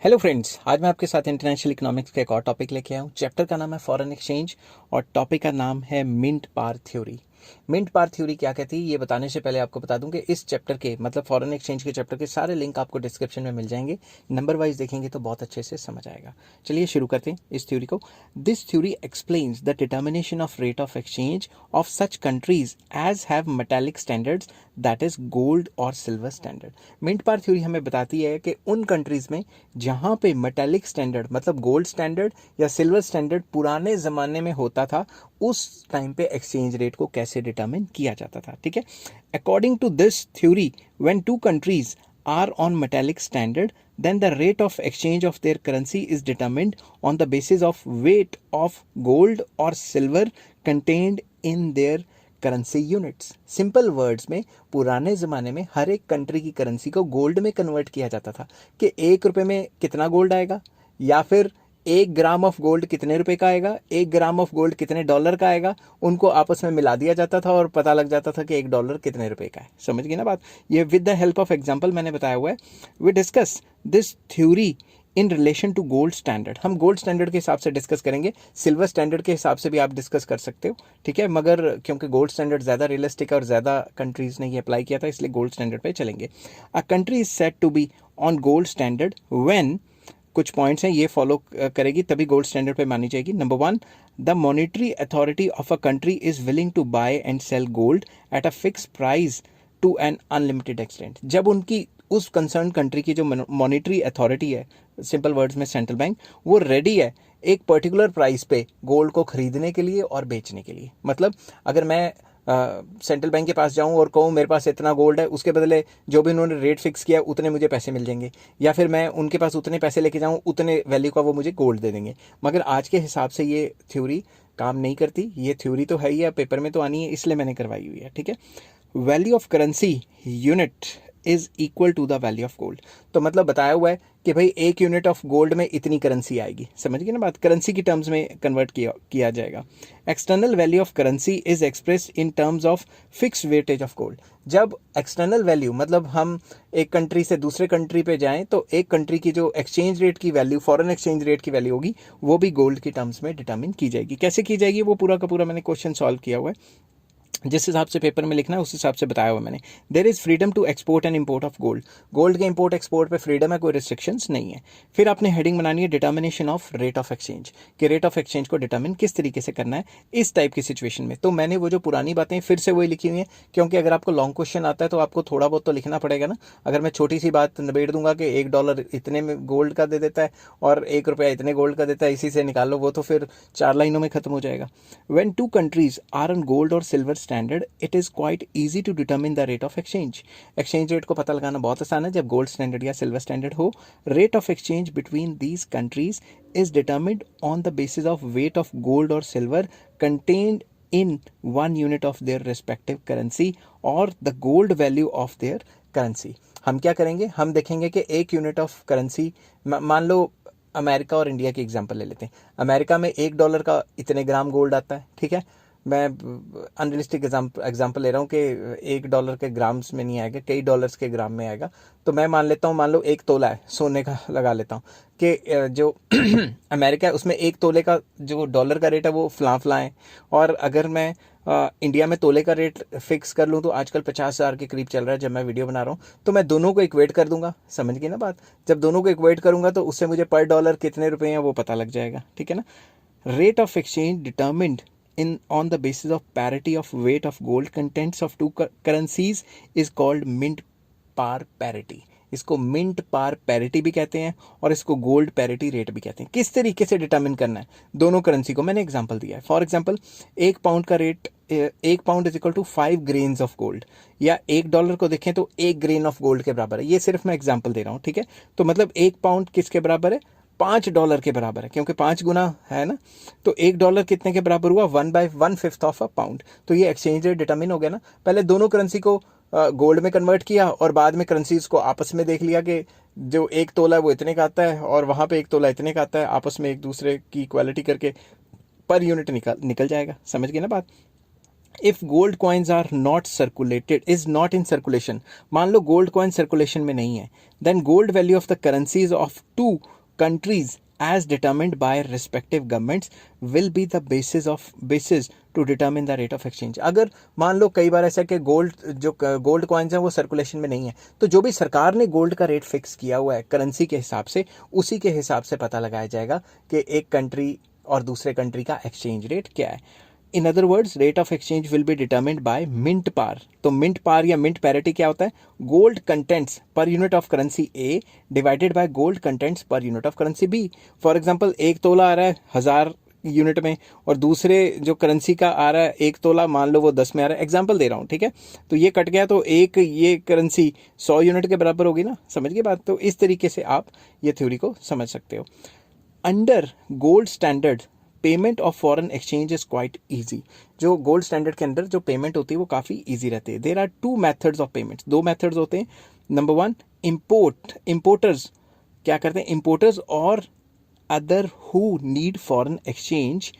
Hello friends, आज मैं आपके साथ इंटरनेशनल इकोनॉमिक्स का एक और टॉपिक लेके आया हूँ। चैप्टर का नाम है फॉरेन एक्सचेंज और टॉपिक का नाम है mint par theory. Mint par theory क्या कहती है, ये बताने से पहले आपको बता दूं कि इस चैप्टर के मतलब फॉरेन एक्सचेंज के चैप्टर के सारे लिंक आपको डिस्क्रिप्शन में मिल जाएंगे। नंबर वाइज देखेंगे तो बहुत अच्छे से समझ आएगा। चलिए शुरू करते हैं इस थ्योरी को। This theory explains the determination of rate of exchange of such countries as have metallic standards, that is gold और silver standard. Mint par theory हमें बताती है कि उन कंट्रीज में जहाँ पे मेटालिक स्टैंडर्ड मतलब गोल्ड स्टैंडर्ड या सिल्वर स्टैंडर्ड पुराने ज़माने में होता था, उस टाइम पे एक्सचेंज रेट को कैसे डिटरमिन किया जाता था। ठीक है, according to this theory, when two countries are on metallic standard, then the rate of exchange of their currency is determined on the basis of weight of gold or silver contained in their currency units. Simple words में पुराने ज़माने में हर एक country की currency को gold में convert किया जाता था कि 1 रुपये में कितना गोल्ड आएगा, या फिर 1 ग्राम ऑफ गोल्ड कितने रुपए का आएगा, 1 ग्राम ऑफ गोल्ड कितने डॉलर का आएगा। उनको आपस में मिला दिया जाता था और पता लग जाता था कि 1 डॉलर कितने रुपए का है। समझ गए ना बात। ये with the help of example मैंने बताया हुआ है। We discuss this theory in relation to gold standard. हम गोल्ड स्टैंडर्ड के हिसाब से डिस्कस करेंगे, सिल्वर स्टैंडर्ड के हिसाब से भी आप डिस्कस कर सकते हो। ठीक है, मगर क्योंकि गोल्ड स्टैंडर्ड ज़्यादा रियलिस्टिक है और ज़्यादा कंट्रीज ने ये अप्लाई किया था, इसलिए गोल्ड स्टैंडर्ड पे चलेंगे। A country is said to be on gold standard when, कुछ पॉइंट्स हैं ये फॉलो करेगी तभी गोल्ड स्टैंडर्ड पे मानी जाएगी। Number 1, the monetary authority of a country is willing to buy and sell gold at a fix price to an unlimited extent. जब उनकी उस कंसर्न कंट्री की जो मॉनिटरी अथॉरिटी है, सिंपल वर्ड्स में सेंट्रल बैंक, वो रेडी है एक पर्टिकुलर प्राइस पे गोल्ड को खरीदने के लिए और बेचने के लिए। मतलब अगर मैं सेंट्रल बैंक के पास जाऊं और कहूं मेरे पास इतना गोल्ड है, उसके बदले जो भी उन्होंने रेट फिक्स किया उतने मुझे पैसे मिल जाएंगे, या फिर मैं उनके पास उतने पैसे लेके जाऊं उतने वैल्यू का वो मुझे गोल्ड दे देंगे। मगर आज के हिसाब से ये थ्योरी काम नहीं करती। ये थ्योरी तो है ही है, पेपर में तो आनी है, इसलिए मैंने करवाई हुई है। ठीक है, value of currency unit is equal to the value of gold. तो मतलब बताया हुआ है कि भाई 1 यूनिट ऑफ गोल्ड में इतनी करेंसी आएगी। समझ गए ना बात, करेंसी की टर्म्स में कन्वर्ट किया जाएगा। External value of currency is expressed in terms of fix weightage of gold. जब एक्सटर्नल वैल्यू मतलब हम एक कंट्री से दूसरे कंट्री पे जाएं तो एक कंट्री की जो एक्सचेंज रेट की वैल्यू, फॉरेन एक्सचेंज रेट की वैल्यू होगी, वो भी गोल्ड की टर्म्स में डिटरमिन की जाएगी। कैसे की जाएगी वो पूरा का पूरा मैंने क्वेश्चन सॉल्व किया हुआ है, जिस हिसाब से पेपर में लिखना है उस हिसाब से बताया हुआ मैंने। There is freedom to export and import of gold. Gold के इंपोर्ट एक्सपोर्ट पे फ्रीडम है, कोई रिस्ट्रिक्शंस नहीं है। फिर आपने हेडिंग बनानी है determination of rate of exchange, कि रेट ऑफ एक्सचेंज को डिटर्मिन किस तरीके से करना है इस टाइप की सिचुएशन में। तो मैंने वो जो पुरानी बातें फिर से वही लिखी हुई हैं, क्योंकि अगर आपको लॉन्ग क्वेश्चन आता है तो आपको थोड़ा बहुत तो लिखना पड़ेगा ना। अगर मैं छोटी सी बात निबेड़ दूंगा कि 1 डॉलर इतने में गोल्ड का दे देता है और 1 रुपया इतने गोल्ड का देता है, इसी से निकाल लो, वो तो फिर 4 लाइनों में खत्म हो जाएगा। When two countries are on gold और silver standard, it is quite easy to determine the rate of exchange. Exchange rate को पता लगाना बहुत आसान है जब गोल्ड स्टैंडर्ड या सिल्वर स्टैंडर्ड हो। Rate of exchange between these countries is determined on the basis of weight of gold और silver contained in 1 unit of their respective currency or the gold value of their currency। हम क्या करेंगे, हम देखेंगे कि 1 unit of currency, मान लो America और India की एग्जांपल ले लेते हैं। अमेरिका में 1 डॉलर का इतने ग्राम गोल्ड आता है। ठीक है, मैं अनरियलिस्टिक एग्जांपल ले रहा हूँ कि 1 डॉलर के ग्राम्स में नहीं आएगा, कई डॉलर्स के ग्राम में आएगा। तो मैं मान लेता हूँ, मान लो 1 तोला है सोने का, लगा लेता हूँ कि जो अमेरिका है उसमें 1 तोले का जो डॉलर का रेट है वो फला है। और अगर मैं इंडिया में तोले का रेट फिक्स कर लूँ तो आजकल 50,000 के करीब चल रहा है जब मैं वीडियो बना रहा हूँ। तो मैं दोनों को इक्वेट कर दूंगा। समझ गई ना बात। जब दोनों को इक्वेट करूंगा तो उससे मुझे पर डॉलर कितने रुपए हैं वो पता लग जाएगा। ठीक है ना। Rate of exchange determined in on the basis of parity of weight of gold contents of two currencies is called mint par parity। इसको मिंट पार पैरिटी भी कहते हैं और इसको गोल्ड पैरिटी रेट भी कहते हैं। किस तरीके से डिटरमिन करना है दोनों करेंसी को, मैंने एग्जांपल दिया है। फॉर एग्जांपल 1 पाउंड का rate, 1 pound is equal to 5 grains of gold, या 1 डॉलर को देखें तो 1 ग्रेन ऑफ गोल्ड के बराबर है। ये सिर्फ मैं एग्जाम्पल दे रहा हूँ। ठीक है, तो मतलब 1 पाउंड किसके बराबर है, 5 डॉलर के बराबर है, क्योंकि 5 गुना है ना। तो 1 डॉलर कितने के बराबर हुआ, 1/1/5 ऑफ अ पाउंड। तो ये एक्सचेंज रेट डिटरमिन हो गया ना। पहले दोनों करेंसी को गोल्ड में कन्वर्ट किया और बाद में करेंसीज को आपस में देख लिया कि जो 1 तोला है वो इतने का आता है और वहाँ पे 1 तोला इतने का आता है, आपस में एक दूसरे की इक्वालिटी करके पर यूनिट निकल जाएगा। समझ गए ना बात। If gold coins are not circulated, is not in circulation, मान लो गोल्ड कॉइन सर्कुलेशन में नहीं है, then gold value of the currencies of two countries as determined by respective governments will be the basis to determine the rate of exchange. अगर मान लो कई बार ऐसा कि गोल्ड कॉइन्स हैं वो सर्कुलेशन में नहीं है, तो जो भी सरकार ने गोल्ड का रेट फिक्स किया हुआ है करेंसी के हिसाब से, उसी के हिसाब से पता लगाया जाएगा कि एक कंट्री और दूसरे कंट्री का एक्सचेंज रेट क्या है. In other words, rate of exchange will be determined by mint par. तो मिंट पार या मिंट पैरिटी क्या होता है? Gold contents per unit of currency A divided by gold contents per unit of currency B. For example, 1 tola आ रहा है 1000 unit में, और दूसरे जो करेंसी का आ रहा है 1 तोला, मान लो वो 10 में आ रहा है. एग्जाम्पल दे रहा हूँ, ठीक है. तो ये कट गया तो एक ये करेंसी 100 यूनिट के बराबर होगी ना. समझ गए बात? तो इस तरीके से आप ये थ्योरी को समझ सकते हो. Under gold standard payment of foreign exchange is quite easy. जो गोल्ड स्टैंडर्ड के अंदर जो पेमेंट होती है वो काफ़ी ईजी रहती है. There are 2 methods of payment. 2 methods होते हैं. नंबर 1, इम्पोर्टर्स क्या करते हैं? इम्पोर्टर्स और other who need foreign exchange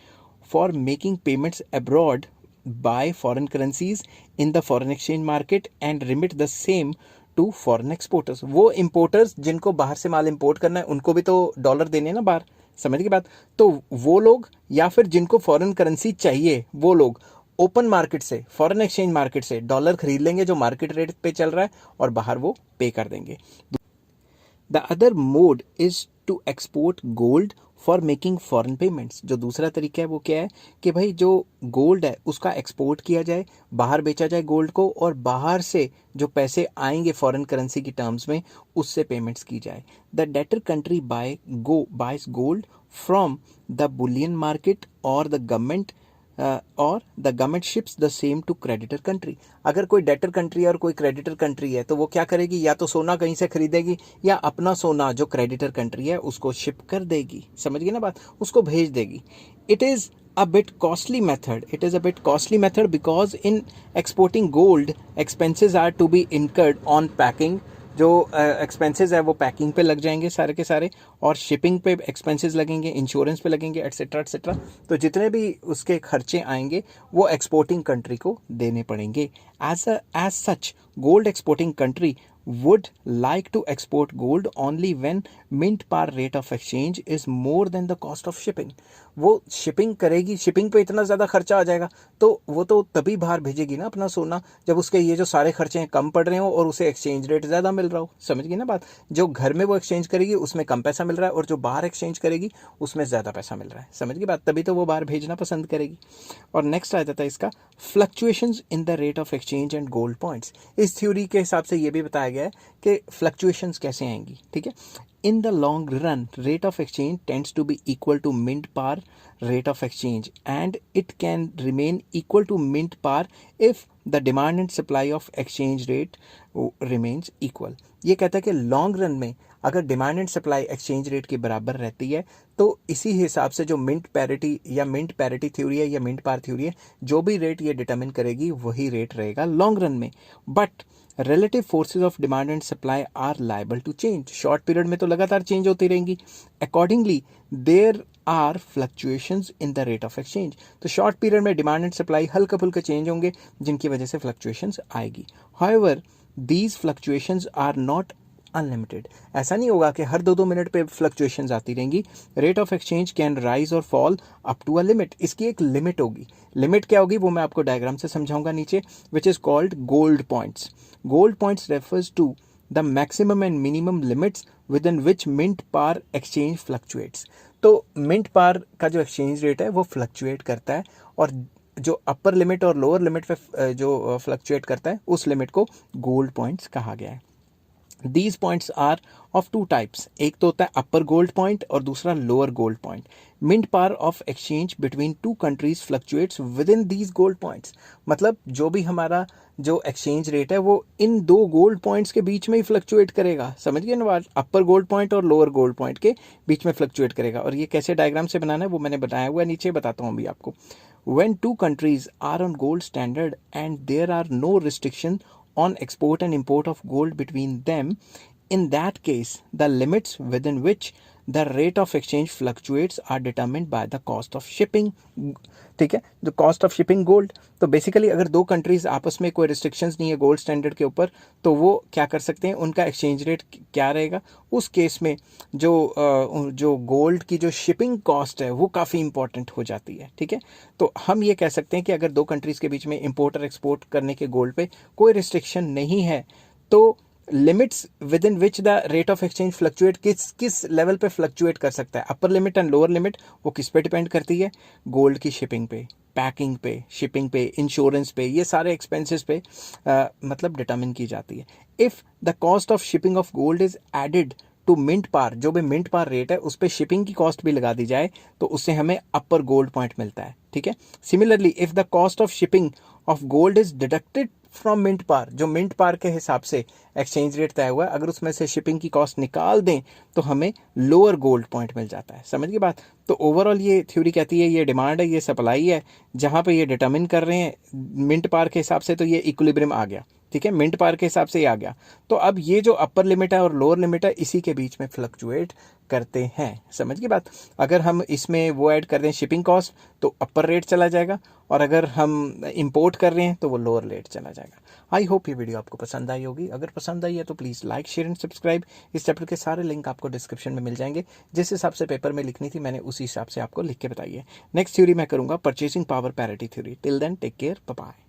for making payments abroad buy foreign currencies in the foreign exchange market and remit the same to foreign exporters. वो importers जिनको बाहर से माल इंपोर्ट करना है, उनको भी तो डॉलर देने ना बाहर. समझ के बात? तो वो लोग, या फिर जिनको फॉरेन करेंसी चाहिए, वो लोग ओपन मार्केट से, फॉरेन एक्सचेंज मार्केट से डॉलर खरीद लेंगे जो मार्केट रेट पे चल रहा है, और बाहर वो पे कर देंगे. The other mode is to export gold for making foreign payments. जो दूसरा तरीका है वो क्या है कि भाई जो गोल्ड है उसका एक्सपोर्ट किया जाए, बाहर बेचा जाए गोल्ड को, और बाहर से जो पैसे आएंगे फॉरेन करेंसी की टर्म्स में, उससे पेमेंट्स की जाए. The debtor country buys gold from the bullion market और the government ships the same to creditor country. अगर कोई डेटर कंट्री है और कोई क्रेडिटर कंट्री है, तो वो क्या करेगी? या तो सोना कहीं से खरीदेगी, या अपना सोना जो क्रेडिटर कंट्री है उसको शिप कर देगी. समझ गए ना बात? उसको भेज देगी. It is a bit costly method. It is a bit costly method because in exporting gold, expenses are to be incurred on packing. जो एक्सपेंसेस है वो पैकिंग पे लग जाएंगे सारे के सारे, और शिपिंग पे एक्सपेंसेस लगेंगे, इंश्योरेंस पे लगेंगे, एटसेट्रा एटसेट्रा. तो जितने भी उसके खर्चे आएंगे वो एक्सपोर्टिंग कंट्री को देने पड़ेंगे. As such, gold exporting country would like to export gold only when mint par rate of exchange is more than the cost of shipping. वो शिपिंग करेगी, शिपिंग पे इतना ज़्यादा खर्चा आ जाएगा, तो वो तो तभी बाहर भेजेगी ना अपना सोना जब उसके ये जो सारे खर्चे हैं कम पड़ रहे हो और उसे एक्सचेंज रेट ज़्यादा मिल रहा हो. समझ गई ना बात? जो घर में वो एक्सचेंज करेगी उसमें कम पैसा मिल रहा है, और जो बाहर एक्सचेंज करेगी उसमें ज़्यादा पैसा मिल रहा है. समझ गई बात? तभी तो वो बाहर भेजना पसंद करेगी. और नेक्स्ट आ जाता है इसका fluctuations in the rate of exchange and gold points. इस थ्योरी के हिसाब से ये भी बताया गया है कि फ्लक्चुएशंस कैसे आएंगी. ठीक है. In the long run, rate of exchange tends to be equal to mint par rate of exchange, and it can remain equal to mint par if the demand and supply of exchange rate remains equal. ये कहता है कि long run में अगर demand and supply exchange rate के बराबर रहती है, तो इसी हिसाब से जो मिंट पैरिटी थ्योरी है या मिंट पार थ्योरी है, जो भी रेट ये डिटरमिन करेगी वही रेट रहेगा लॉन्ग रन में. But relative forces of demand and supply are liable to change. Short period में तो लगातार चेंज होती रहेंगी. Accordingly there are fluctuations in the rate of exchange. तो शॉर्ट पीरियड में डिमांड एंड सप्लाई हल्का फुल्का चेंज होंगे, जिनकी वजह से फ्लक्चुएशंस आएगी. However these fluctuations are not unlimited. ऐसा नहीं होगा कि हर 2-2 मिनट पे फ्लक्चुएशंस आती रहेंगी. Rate of exchange can rise और fall up to a limit. इसकी एक लिमिट होगी. लिमिट क्या होगी वो मैं आपको डायग्राम से समझाऊंगा नीचे, which is called gold points. Gold points refers to the maximum and minimum limits within which mint par exchange fluctuates. तो मिंट पार का जो एक्सचेंज रेट है वो फ्लक्चुएट करता है, और जो अपर लिमिट और लोअर लिमिट पे जो फ्लक्चुएट करता है उस लिमिट को गोल्ड पॉइंट्स कहा गया है. These points are of two types. एक तो होता है अपर गोल्ड पॉइंट और दूसरा lower gold point. Mint par of exchange between two countries fluctuates within these gold points. मतलब जो भी हमारा जो एक्सचेंज रेट है वो इन 2 गोल्ड पॉइंट्स के बीच में ही फ्लक्चुएट करेगा. समझ गए ना बात? अपर गोल्ड पॉइंट और लोअर गोल्ड पॉइंट के बीच में फ्लक्चुएट करेगा. और ये कैसे डायग्राम से बनाना है वो मैंने बताया हुआ है नीचे, बताता हूँ अभी आपको. When two countries are on gold standard and there are no restriction on export and import of gold between them, in that case the limits within which the rate of exchange fluctuates are determined by the cost of shipping. ठीक है, जो cost of shipping gold, तो basically अगर दो countries आपस में कोई restrictions नहीं है गोल्ड स्टैंडर्ड के ऊपर, तो वो क्या कर सकते हैं, उनका एक्सचेंज रेट क्या रहेगा। उस केस में जो गोल्ड की जो शिपिंग कॉस्ट है वो काफ़ी इंपॉर्टेंट हो जाती है। ठीक है, तो हम ये कह सकते हैं कि अगर दो कंट्रीज के बीच में इंपोर्ट और एक्सपोर्ट करने के गोल्ड पे कोई रिस्ट्रिक्शन नहीं है, तो limits within which the rate of exchange fluctuate किस लेवल पे फ्लक्चुएट कर सकता है, upper limit and lower limit, वो किस पे डिपेंड करती है, गोल्ड की शिपिंग पे, पैकिंग पे, शिपिंग पे, इंश्योरेंस पे, ये सारे एक्सपेंसेस पे मतलब डिटर्मिन की जाती है। If the cost of shipping of gold is added to mint par, जो भी मिंट पार रेट है उस पर शिपिंग की कॉस्ट भी लगा दी जाए तो उससे हमें अपर गोल्ड पॉइंट मिलता है। ठीक है, similarly if the cost of shipping of gold is deducted from mint par, जो मिंट पार के हिसाब से एक्सचेंज रेट तय हुआ है, अगर उसमें से शिपिंग की कॉस्ट निकाल दें तो हमें लोअर गोल्ड पॉइंट मिल जाता है। समझ गए बात। तो ओवरऑल ये थ्योरी कहती है, ये डिमांड है, ये सप्लाई है, जहां पे ये डिटर्मिन कर रहे हैं मिंट पार के हिसाब से, तो ये इक्विलिब्रियम आ गया। ठीक है, मिंट पार के हिसाब से ये आ गया। तो अब ये जो अपर लिमिट है और लोअर लिमिट है, इसी के बीच में फ्लक्चुएट करते हैं। समझ गई बात। अगर हम इसमें वो ऐड कर दें शिपिंग कॉस्ट तो अपर रेट चला जाएगा, और अगर हम इंपोर्ट कर रहे हैं तो वो लोअर रेट चला जाएगा। आई होप ये वीडियो आपको पसंद आई होगी। अगर पसंद आई है तो please like, share and subscribe. इस चैप्टर के सारे लिंक आपको डिस्क्रिप्शन में मिल जाएंगे। जिस हिसाब से पेपर में लिखनी थी मैंने उसी हिसाब से आपको लिख के बताई है। नेक्स्ट थ्योरी मैं करूँगा purchasing power parity theory. Till then take care, bye bye.